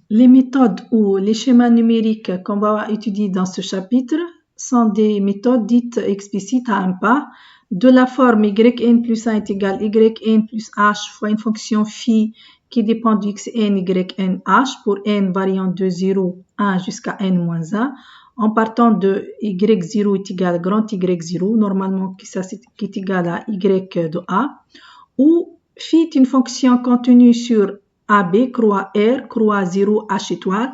Les méthodes ou les schémas numériques qu'on va étudier dans ce chapitre sont des méthodes dites explicites à un pas, de la forme yn plus 1 est égal yn plus h fois une fonction phi qui dépend du xn, yn, h pour n variant de 0, 1 jusqu'à n moins 1, en partant de y0 est égal à grand Y0, normalement qui est égal à y de a, où phi est une fonction contenue sur AB, croix R, croix 0, H étoile.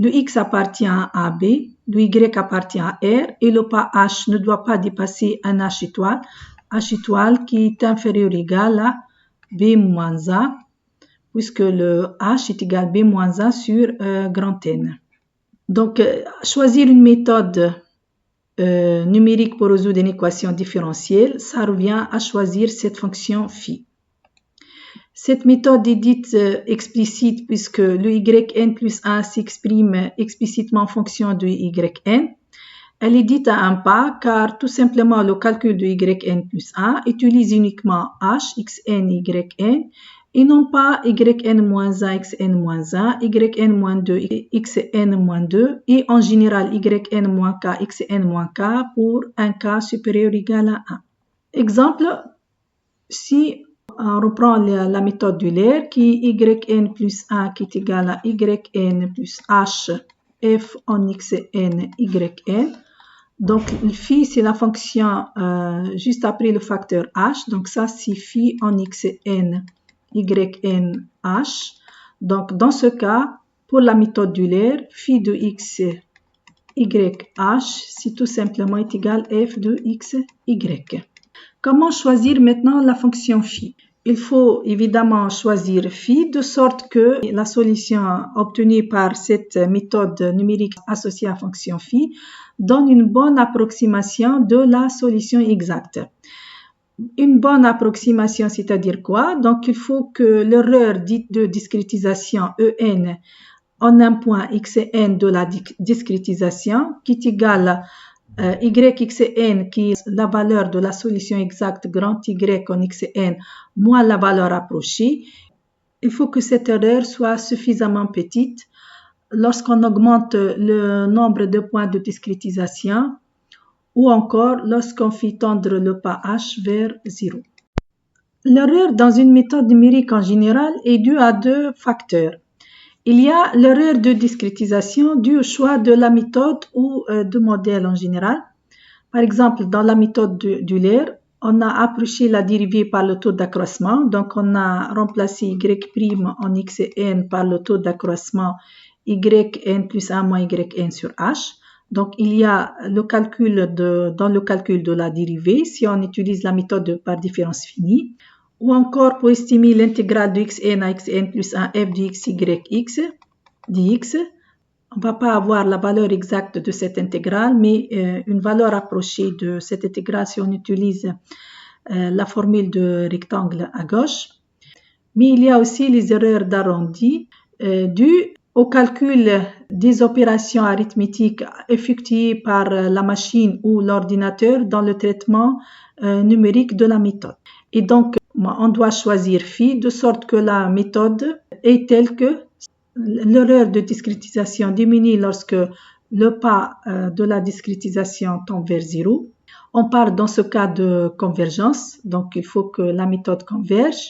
Le X appartient à AB, le Y appartient à R et le pas H ne doit pas dépasser un H étoile qui est inférieur ou égal à B moins A, puisque le H est égal à B moins A sur grand N. Donc, choisir une méthode numérique pour résoudre une équation différentielle, ça revient à choisir cette fonction phi. Cette méthode est dite explicite puisque le yn plus 1 s'exprime explicitement en fonction de yn. Elle est dite à un pas car tout simplement le calcul de yn plus 1 utilise uniquement h, xn, yn et non pas yn moins 1, xn moins 1, yn moins 2, xn moins 2 et en général yn moins k, xn moins k pour un k supérieur ou égal à 1. Exemple, si on reprend la méthode d'Euler qui est yn plus 1 qui est égal à yn plus h f en xn yn. Donc, le phi, c'est la fonction juste après le facteur h. Donc, ça, c'est phi en xn yn h. Donc, dans ce cas, pour la méthode d'Euler, phi de x y h, c'est tout simplement est égal à f de x y. Comment choisir maintenant la fonction phi? Il faut évidemment choisir phi de sorte que la solution obtenue par cette méthode numérique associée à la fonction phi donne une bonne approximation de la solution exacte. Une bonne approximation, c'est-à-dire quoi? Donc, il faut que l'erreur dite de discrétisation en en un point xn de la discrétisation qui est égale à yxn qui est la valeur de la solution exacte grand Y en xn moins la valeur approchée. Il faut que cette erreur soit suffisamment petite lorsqu'on augmente le nombre de points de discrétisation ou encore lorsqu'on fait tendre le pas h vers 0. L'erreur dans une méthode numérique en général est due à deux facteurs. Il y a l'erreur de discrétisation due au choix de la méthode ou de modèle en général. Par exemple, dans la méthode d'Euler, on a approché la dérivée par le taux d'accroissement. Donc, on a remplacé y' en xn par le taux d'accroissement yn plus 1 moins yn sur h. Donc, il y a le calcul dans le calcul de la dérivée si on utilise la méthode par différence finie. Ou encore pour estimer l'intégrale de xn à xn plus 1 f de xyx dx. On ne va pas avoir la valeur exacte de cette intégrale, mais une valeur approchée de cette intégrale si on utilise la formule de rectangle à gauche. Mais il y a aussi les erreurs d'arrondi dues au calcul des opérations arithmétiques effectuées par la machine ou l'ordinateur dans le traitement numérique de la méthode. Et donc, on doit choisir phi de sorte que la méthode est telle que l'erreur de discrétisation diminue lorsque le pas de la discrétisation tend vers 0. On parle dans ce cas de convergence, donc il faut que la méthode converge.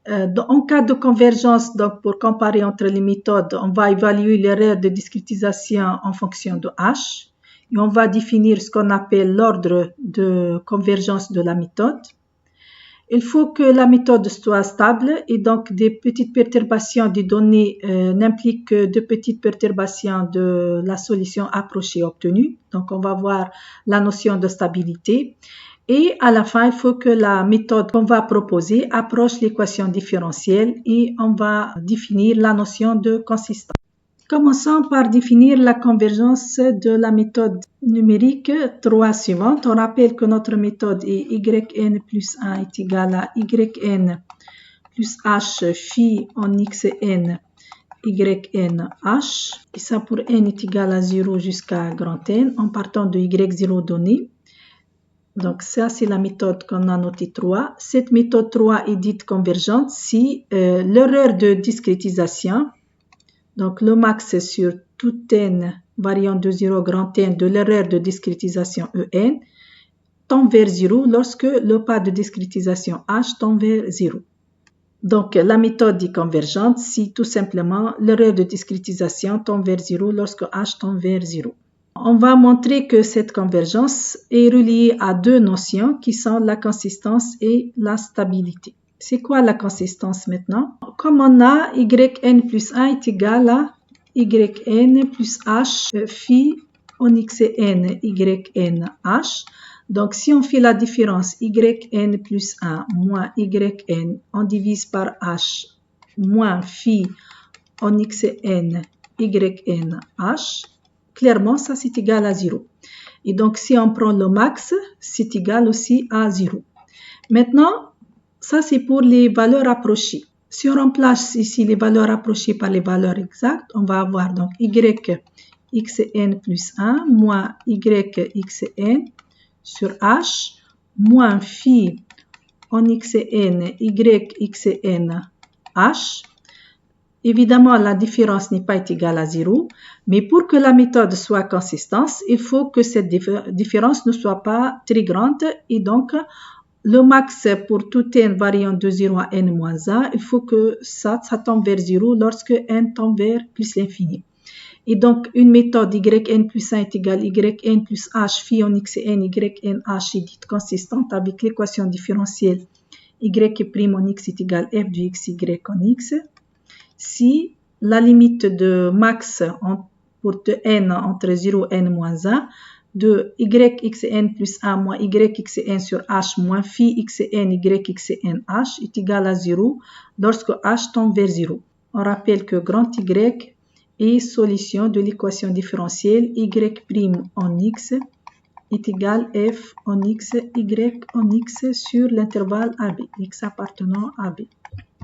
En cas de convergence, donc pour comparer entre les méthodes, on va évaluer l'erreur de discrétisation en fonction de h et on va définir ce qu'on appelle l'ordre de convergence de la méthode. Il faut que la méthode soit stable et donc des petites perturbations des données n'impliquent que de petites perturbations de la solution approchée obtenue. Donc, on va voir la notion de stabilité. Et à la fin, il faut que la méthode qu'on va proposer approche l'équation différentielle et on va définir la notion de consistance. Commençons par définir la convergence de la méthode numérique 3 suivante. On rappelle que notre méthode est yn plus 1 est égal à yn plus h phi en xn yn h. Et ça pour n est égal à 0 jusqu'à grand N en partant de y0 donné. Donc ça, c'est la méthode qu'on a notée 3. Cette méthode 3 est dite convergente si l'erreur de discrétisation Donc, le max sur tout n variant de 0 grand n de l'erreur de discrétisation En tend vers 0 lorsque le pas de discrétisation H tend vers 0. Donc, la méthode est convergente si tout simplement l'erreur de discrétisation tend vers 0 lorsque H tend vers 0. On va montrer que cette convergence est reliée à deux notions qui sont la consistance et la stabilité. C'est quoi la consistance maintenant? Comme on a yn plus 1 est égal à yn plus h phi en xn yn h. Donc, si on fait la différence yn plus 1 moins yn, on divise par h moins phi en xn yn h, clairement, ça c'est égal à 0. Et donc, si on prend le max, c'est égal aussi à 0. Maintenant, ça c'est pour les valeurs approchées. Si on remplace ici les valeurs approchées par les valeurs exactes, on va avoir donc xn plus 1 moins yxn sur h moins phi en xn yxn h. Évidemment, la différence n'est pas égale à 0, mais pour que la méthode soit consistante, il faut que cette différence ne soit pas très grande et donc le max pour tout n variant de 0 à n moins 1, il faut que ça tombe vers 0 lorsque n tend vers plus l'infini. Et donc, une méthode yn plus 1 est égale yn plus h phi en xn yn h est dite consistante avec l'équation différentielle y' en x est égal f de xy en x. Si la limite de max pour n entre 0 et n moins 1 de yxn plus 1 moins yxn sur h moins phi xn yxn h est égal à 0 lorsque h tend vers 0. On rappelle que grand Y est solution de l'équation différentielle y' en x est égal f en x y en x sur l'intervalle AB, x appartenant à B.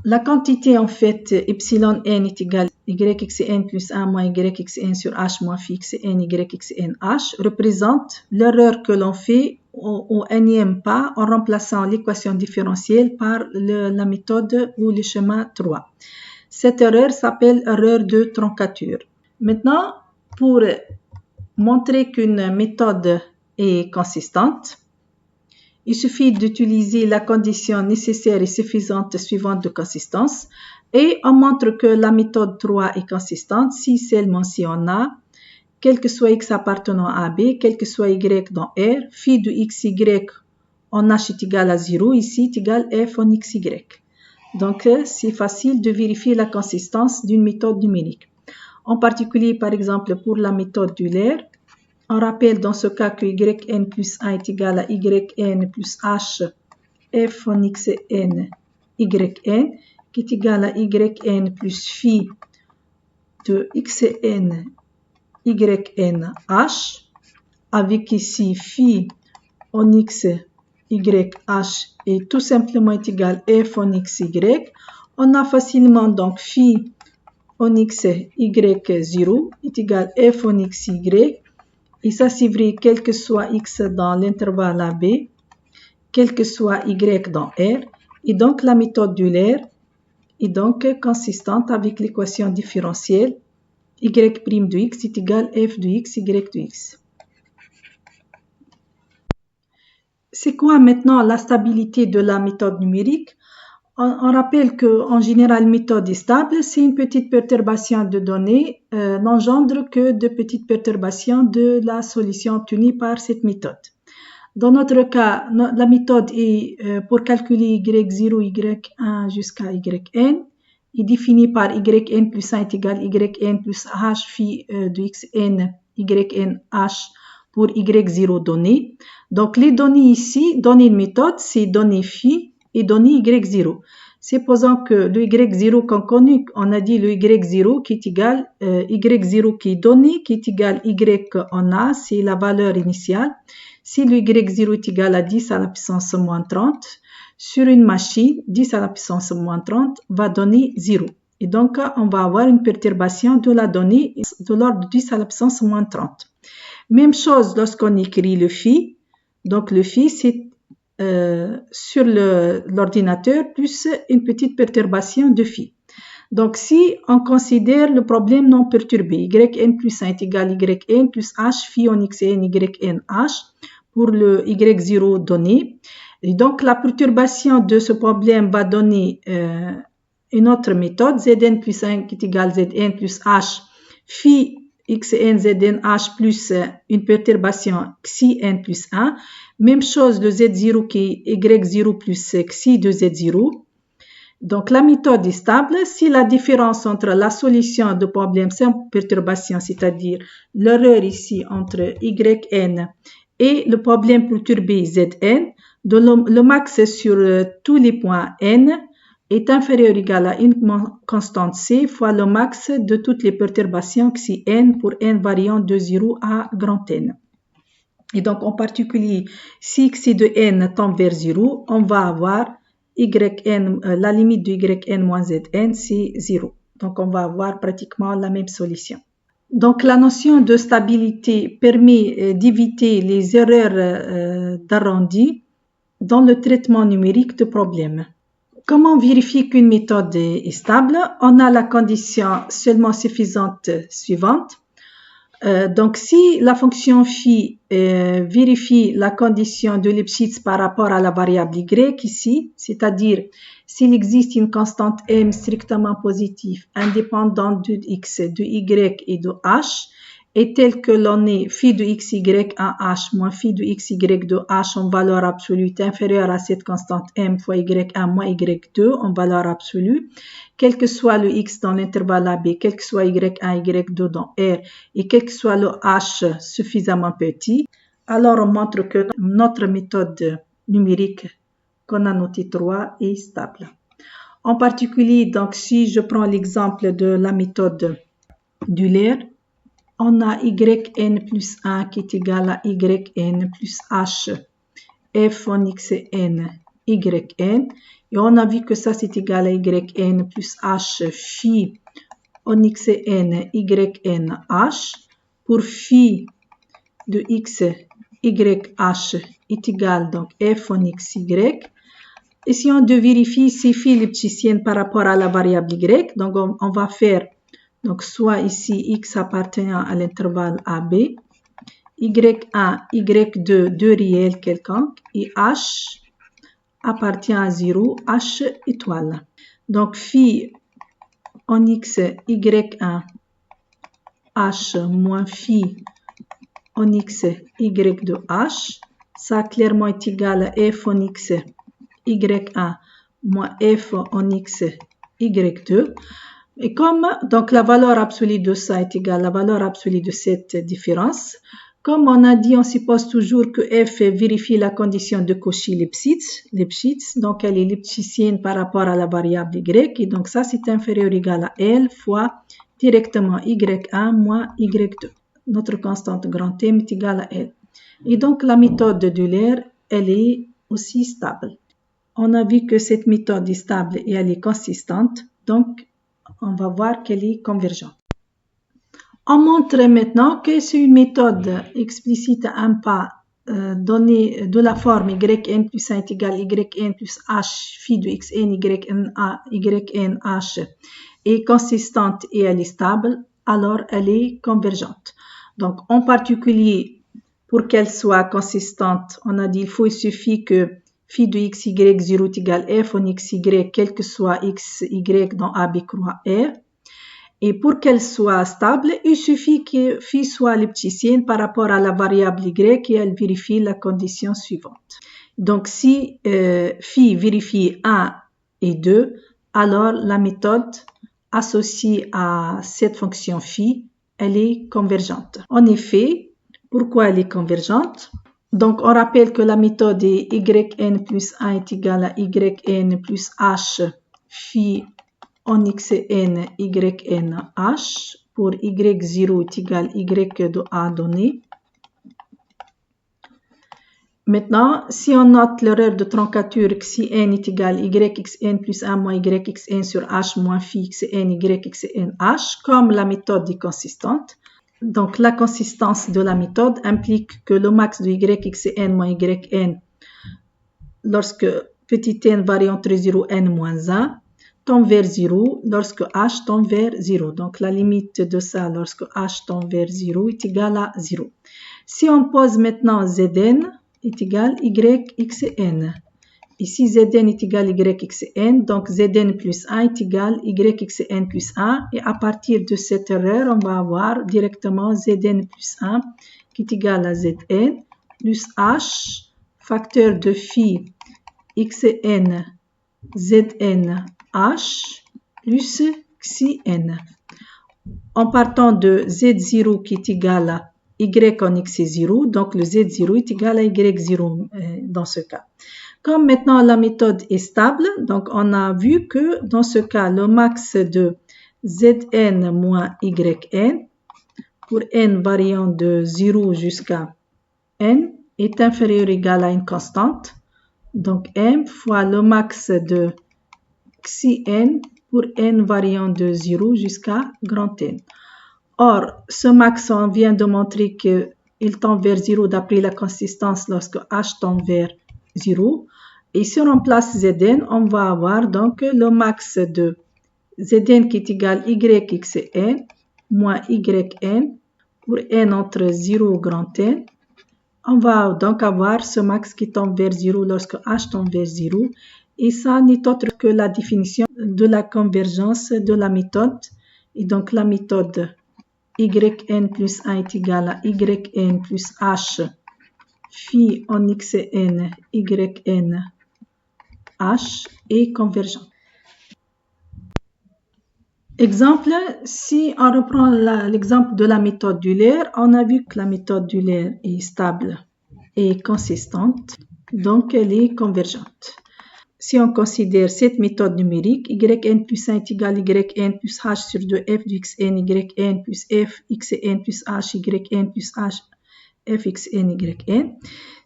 La quantité en fait epsilon n est égale yxn plus 1 moins yxn sur h moins phi xn yxn h représente l'erreur que l'on fait au nème pas en remplaçant l'équation différentielle par la méthode ou le schéma 3. Cette erreur s'appelle erreur de truncature. Maintenant, pour montrer qu'une méthode est consistante, il suffit d'utiliser la condition nécessaire et suffisante suivante de consistance et on montre que la méthode 3 est consistante si seulement si on a, quel que soit x appartenant à B, quel que soit y dans R, phi de xy en h est égal à 0, ici est égal à f en xy. Donc, c'est facile de vérifier la consistance d'une méthode numérique. En particulier, par exemple, pour la méthode d'Euler, on rappelle dans ce cas que yn plus 1 est égal à yn plus h f en xn yn qui est égal à yn plus phi de xn yn h avec ici phi en x y h est tout simplement égal à f en xy. On a facilement donc phi en x y 0 est égal à f en xy. Et ça, c'est vrai, quel que soit x dans l'intervalle AB, quel que soit y dans R. Et donc, la méthode d'Euler est donc consistante avec l'équation différentielle y' de x est égal à f de x, y de x. C'est quoi maintenant la stabilité de la méthode numérique? On rappelle qu'en général, une méthode est stable si une petite perturbation de données n'engendre que de petites perturbations de la solution obtenue par cette méthode. Dans notre cas, la méthode est pour calculer y0, y1 jusqu'à yn est définie par yn plus 1 est égal à yn plus h phi de xn yn h pour y0 donné. Donc, les données ici, données de méthode, c'est données phi et données y0. Supposons que le y0 qu'on connaît, on a dit le y0 qui est égal, y0 qui est donné, qui est égal y en a, c'est la valeur initiale. Si le y0 est égal à 10 à la puissance moins 30, sur une machine, 10 à la puissance moins 30 va donner 0. Et donc, on va avoir une perturbation de la donnée de l'ordre de 10 à la puissance moins 30. Même chose lorsqu'on écrit le phi. Donc, le phi, c'est sur l'ordinateur plus une petite perturbation de phi. Donc, si on considère le problème non perturbé, yn plus 1 est égal à yn plus h phi en xn yn h pour le y0 donné. Et donc, la perturbation de ce problème va donner une autre méthode, zn plus 1 qui est égal à zn plus h phi xn zn h plus une perturbation xi n plus 1. Même chose, le z0 qui est y0 plus xi de z0. Donc, la méthode est stable si la différence entre la solution de problème sans perturbation, c'est-à-dire l'erreur ici entre yn et le problème perturbé zn, le max sur tous les points n est inférieur ou égal à une constante c fois le max de toutes les perturbations xi n pour n variant de 0 à grand N. Et donc, en particulier, si xi de n tend vers 0, on va avoir la limite de yn moins zn, c'est 0. Donc, on va avoir pratiquement la même solution. Donc, la notion de stabilité permet d'éviter les erreurs d'arrondi dans le traitement numérique de problèmes. Comment on vérifie qu'une méthode est stable? On a la condition seulement suffisante suivante. Donc, si la fonction phi vérifie la condition de Lipschitz par rapport à la variable y ici, c'est-à-dire s'il existe une constante m strictement positive indépendante de x, de y et de h, est telle que l'on est phi de xy en h moins phi de xy de h en valeur absolue est inférieure à cette constante m fois y1 moins y2 en valeur absolue, quel que soit le x dans l'intervalle AB, quel que soit y1, y2 dans R, et quel que soit le h suffisamment petit, alors on montre que notre méthode numérique qu'on a notée 3 est stable. En particulier, donc, si je prends l'exemple de la méthode d'Euler, on a yn plus 1 qui est égal à yn plus h f en xn yn. Et on a vu que ça c'est égal à yn plus h phi en xn yn h pour phi de x yh est égal donc f en xy. Et si on vérifie ces phi lipschitziennes par rapport à la variable y, donc on va faire donc soit ici x appartenant à l'intervalle AB, y1, y2, deux réels quelconques, et h appartient à 0, h étoile. Donc phi en x, y1, h moins phi en x, y2, h, ça clairement est égal à f en x, y1 moins f en x, y2. Et comme donc la valeur absolue de ça est égale à la valeur absolue de cette différence, comme on a dit, on suppose toujours que f vérifie la condition de Cauchy-Lipschitz, donc elle est lipschitzienne par rapport à la variable y, et donc ça c'est inférieur ou égal à L fois directement y1 moins y2. Notre constante grand M est égale à L. Et donc la méthode d'Euler, elle est aussi stable. On a vu que cette méthode est stable et elle est consistante, donc on va voir qu'elle est convergente. On montre maintenant que c'est une méthode explicite à un pas donnée de la forme yn plus 1 est égal à yn plus h phi de xn yn h est consistante et elle est stable, alors elle est convergente. Donc en particulier, pour qu'elle soit consistante, on a dit il suffit que phi de xy 0 est égal à f en xy, quel que soit xy dans AB croix R. Et pour qu'elle soit stable, il suffit que phi soit lipschitzienne par rapport à la variable y et elle vérifie la condition suivante. Donc si phi vérifie 1 et 2, alors la méthode associée à cette fonction phi, elle est convergente. En effet, pourquoi elle est convergente? Donc, on rappelle que la méthode est yn plus 1 est égal à yn plus h phi en xn yn h pour y0 est égal à y de a donné. Maintenant, si on note l'erreur de truncature xi n est égal à yxn plus 1 moins yxn sur h moins phi xn yxn h, comme la méthode est consistante, donc la consistance de la méthode implique que le max de yxn moins yn, lorsque petit n varie entre 0 et n moins 1, tend vers 0 lorsque h tend vers 0. Donc la limite de ça lorsque h tend vers 0 est égale à 0. Si on pose maintenant Zn est égal yxn. Ici Zn est égal yxn, donc Zn plus 1 est égal yxn plus 1. Et à partir de cette erreur, on va avoir directement Zn plus 1 qui est égal à Zn plus h, facteur de phi xn Zn h plus xn. En partant de Z0 qui est égal à y en x0, donc le Z0 est égal à y0 dans ce cas. Comme maintenant la méthode est stable, donc on a vu que dans ce cas, le max de Zn moins Yn pour n variant de 0 jusqu'à n est inférieur ou égal à une constante. Donc m fois le max de xn pour n variant de 0 jusqu'à grand N. Or, ce max, on vient de montrer qu'il tend vers 0 d'après la consistance lorsque h tend vers 0. Et si on remplace Zn, on va avoir donc le max de Zn qui est égal à yxn moins yn pour n entre 0 et grand N. On va donc avoir ce max qui tend vers 0 lorsque h tend vers 0. Et ça n'est autre que la définition de la convergence de la méthode. Et donc la méthode yn plus 1 est égal à yn plus h phi en xn yn h est convergente. Exemple, si on reprend l'exemple de la méthode d'Euler, on a vu que la méthode d'Euler est stable et consistante, donc elle est convergente. Si on considère cette méthode numérique, yn plus 1 est égal à yn plus h sur 2 f de xn, yn plus f xn plus h, yn plus h f xn, yn.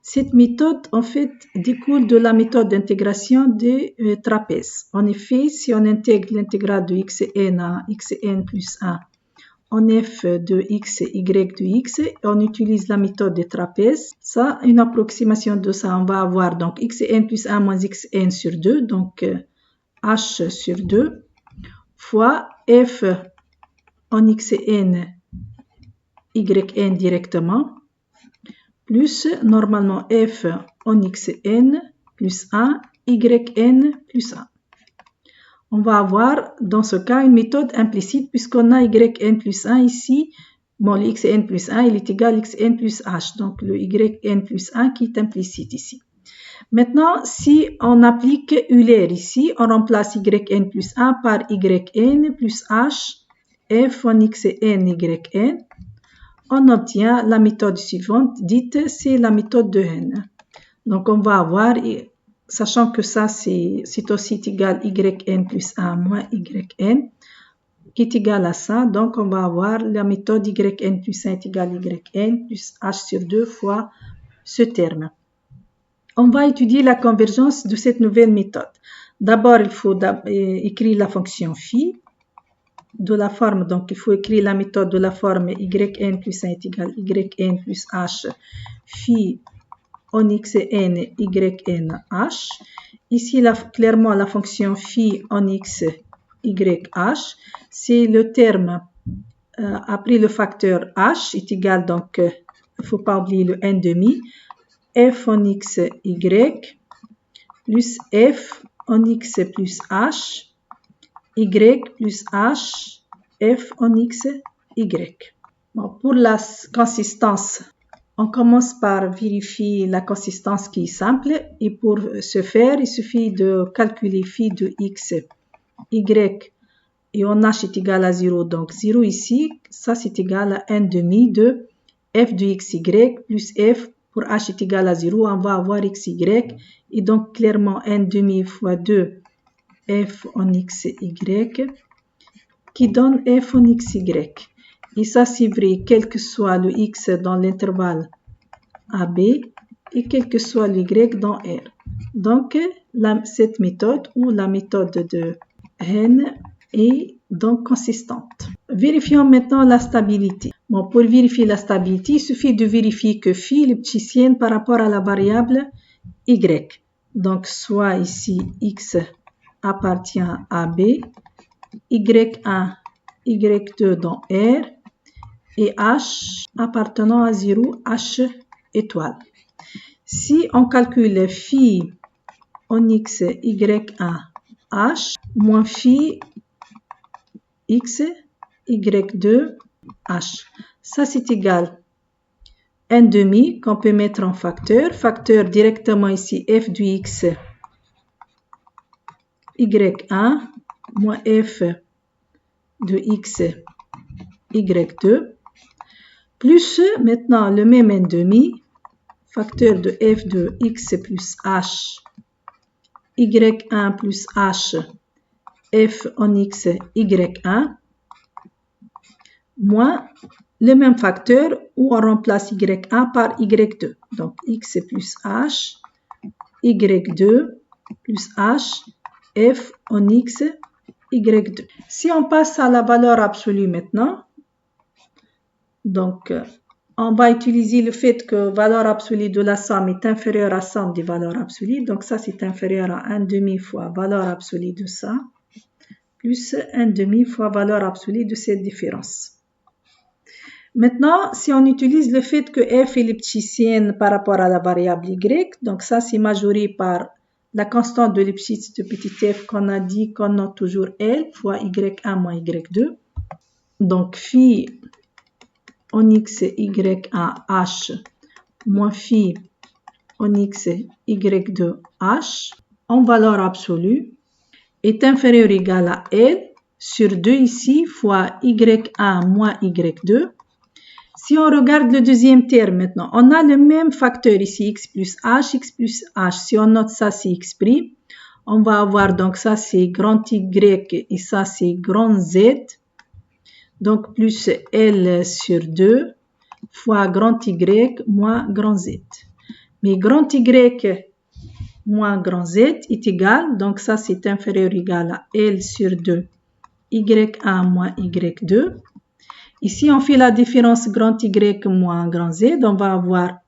Cette méthode, en fait, découle de la méthode d'intégration des trapèzes. En effet, si on intègre l'intégrale de xn à xn plus 1 en f de x, y de x, on utilise la méthode des trapèzes. Ça, une approximation de ça, on va avoir donc xn plus 1 moins xn sur 2, donc h sur 2, fois f en xn, yn directement, plus normalement f en xn plus 1, yn plus 1. On va avoir dans ce cas une méthode implicite puisqu'on a yn plus 1 ici. Bon, le xn plus 1 il est égal à xn plus h, donc le yn plus 1 qui est implicite ici. Maintenant, si on applique Euler ici, on remplace yn plus 1 par yn plus h f en xn yn. On obtient la méthode suivante, dite c'est la méthode de Henn. Donc on va avoir, sachant que ça c'est aussi égal à yn plus 1 moins yn, qui est égal à ça, donc on va avoir la méthode yn plus 1 est égal à yn plus h sur 2 fois ce terme. On va étudier la convergence de cette nouvelle méthode. D'abord, il faut écrire la fonction phi de la forme, donc il faut écrire la méthode de la forme yn plus 1 est égal à yn plus h phi en xn yn h. Ici, clairement, la fonction phi en x y h, c'est le terme après le facteur h est égal, donc il ne faut pas oublier le n demi, f en x y plus f en x plus h y plus h f en x y. Bon, pour la consistance, on commence par vérifier la consistance qui est simple et pour ce faire, il suffit de calculer phi de x, y et en h est égal à 0. Donc 0 ici, ça c'est égal à 1 demi de f de xy plus f pour h est égal à 0. On va avoir xy et donc clairement 1 demi fois 2 f en xy qui donne f en xy. Et ça c'est vrai quel que soit le x dans l'intervalle AB et quel que soit le y dans R. Donc cette méthode ou la méthode de Henn est donc consistante. Vérifions maintenant la stabilité. Bon, pour vérifier la stabilité, il suffit de vérifier que phi est lipschitzienne par rapport à la variable y. Donc soit ici x appartient à B, Y1, Y2 dans R, et H appartenant à 0, H étoile. Si on calcule phi en X, Y1, H, moins phi X, Y2, H. Ça, c'est égal à 1 demi qu'on peut mettre en facteur. Facteur directement ici, f de X, Y1, moins f de X, Y2, plus maintenant le même 1 demi, facteur de f de X plus H, Y1 plus H, f en X, Y1, moins le même facteur où on remplace Y1 par Y2. Donc, X plus H, Y2 plus H, F en X, Y2. Si on passe à la valeur absolue maintenant, donc, on va utiliser le fait que valeur absolue de la somme est inférieure à somme des valeurs absolues. Donc, ça, c'est inférieur à 1 demi fois valeur absolue de ça, plus 1 demi fois valeur absolue de cette différence. Maintenant, si on utilise le fait que f est lipschitzienne par rapport à la variable y, donc ça c'est majoré par la constante de Lipschitz de petit f qu'on a dit qu'on note toujours L fois y1 moins y2. Donc phi en x y1 h moins phi en x y2 h en valeur absolue est inférieur ou égal à L sur 2 ici fois y1 moins y2. Si on regarde le deuxième terme maintenant, on a le même facteur ici, x plus h, x plus h. Si on note ça, c'est x', on va avoir donc ça, c'est grand y et ça, c'est grand z. Donc, plus L sur 2 fois grand y moins grand z. Mais grand y moins grand z est égal, donc ça, c'est inférieur ou égal à L sur 2 y1 moins y2. Ici, on fait la différence grand Y moins grand Z. On va avoir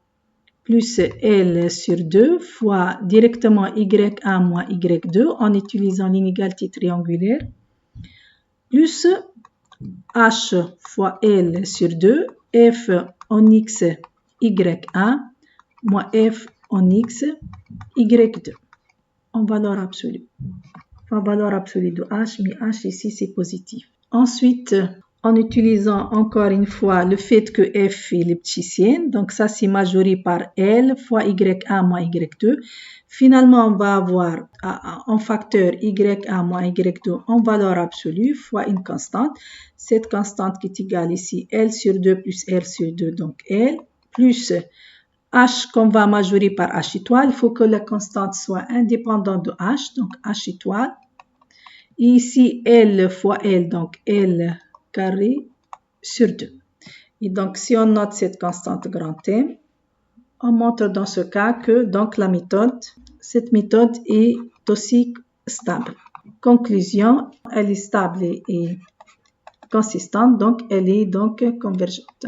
plus L sur 2 fois directement Y1 moins Y2 en utilisant l'inégalité triangulaire. Plus H fois L sur 2, F en X, Y1 moins F en X, Y2 en valeur absolue. En valeur absolue de H, mais H ici, c'est positif. Ensuite, en utilisant encore une fois le fait que f est lipschitzienne, donc ça c'est majoré par L fois y1 moins y2. Finalement, on va avoir en facteur y1 moins y2 en valeur absolue fois une constante. Cette constante qui est égale ici L sur 2 plus R sur 2, donc L, plus H qu'on va majorer par H étoile. Il faut que la constante soit indépendante de H, donc H étoile. Et ici L fois L, donc L carré sur 2. Et donc, si on note cette constante grand M, on montre dans ce cas que donc cette méthode est aussi stable. Conclusion, elle est stable et consistante, donc elle est donc convergente.